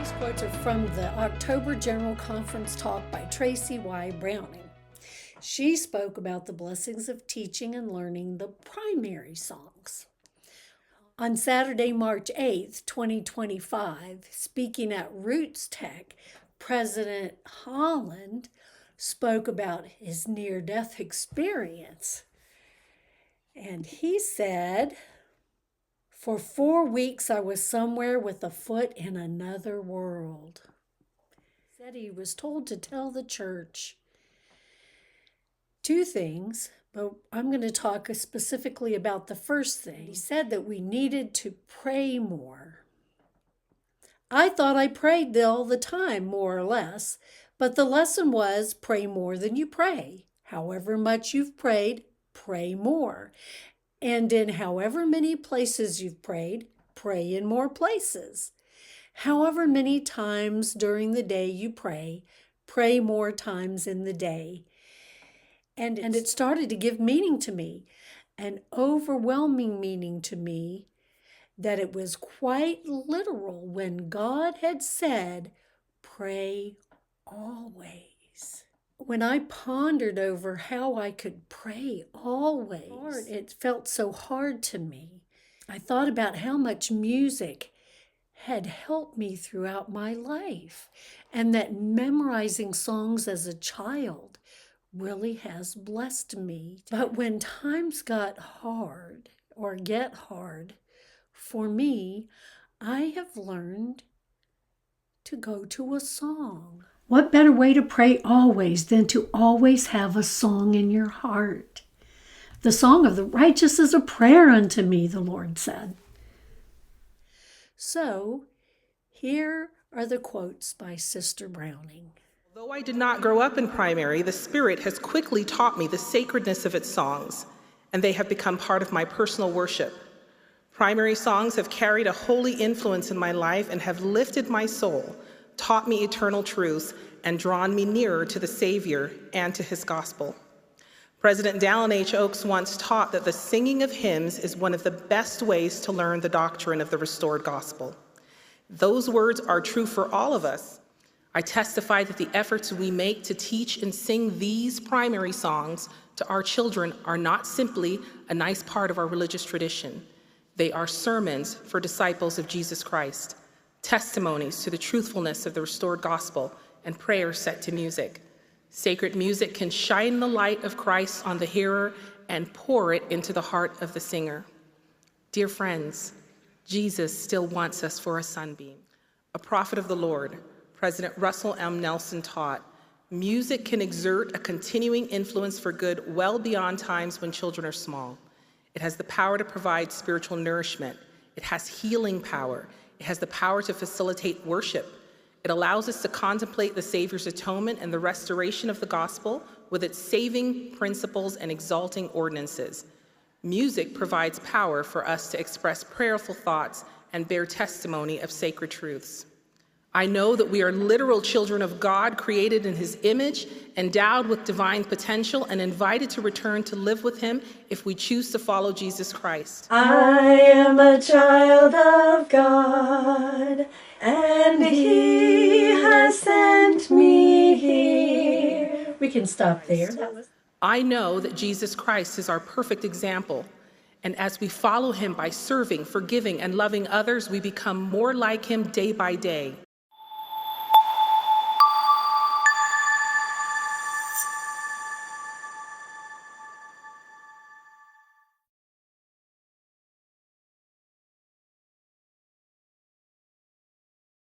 These quotes are from the October General Conference talk by Tracy Browning. She spoke about the blessings of teaching and learning the primary songs. On Saturday, March 8th, 2025, speaking at Roots Tech, President Holland spoke about his near-death experience. And he said, "For 4 weeks I was somewhere with a foot in another world." He said he was told to tell the church 2 things, but I'm going to talk specifically about the first thing. He said that we needed to pray more. I thought I prayed all the time, more or less, but the lesson was pray more than you pray. However much you've prayed, pray more. And in however many places you've prayed, pray in more places. However many times during the day you pray, pray more times in the day. And it started to give meaning to me, an overwhelming meaning to me, that it was quite literal when God had said, pray always. When I pondered over how I could pray always, it felt so hard to me. I thought about how much music had helped me throughout my life, and that memorizing songs as a child really has blessed me. But when times got hard or get hard, for me, I have learned to go to a song. What better way to pray always than to always have a song in your heart? The song of the righteous is a prayer unto me, the Lord said. So, here are the quotes by Sister Browning. Though I did not grow up in primary, the Spirit has quickly taught me the sacredness of its songs, and they have become part of my personal worship. Primary songs have carried a holy influence in my life and have lifted my soul, taught me eternal truths, and drawn me nearer to the Savior and to his gospel. President Dallin H. Oaks once taught that the singing of hymns is one of the best ways to learn the doctrine of the restored gospel. Those words are true for all of us. I testify that the efforts we make to teach and sing these primary songs to our children are not simply a nice part of our religious tradition. They are sermons for disciples of Jesus Christ, testimonies to the truthfulness of the restored gospel, and prayers set to music. Sacred music can shine the light of Christ on the hearer and pour it into the heart of the singer. Dear friends, Jesus still wants us for a sunbeam. A prophet of the Lord, President Russell M. Nelson taught, music can exert a continuing influence for good well beyond times when children are small. It has the power to provide spiritual nourishment. It has healing power. It has the power to facilitate worship. It allows us to contemplate the Savior's atonement and the restoration of the gospel with its saving principles and exalting ordinances. Music provides power for us to express prayerful thoughts and bear testimony of sacred truths. I know that we are literal children of God, created in his image, endowed with divine potential, and invited to return to live with him if we choose to follow Jesus Christ. I am a child of God, and he has sent me here. We can stop there. I know that Jesus Christ is our perfect example. And as we follow him by serving, forgiving, and loving others, we become more like him day by day.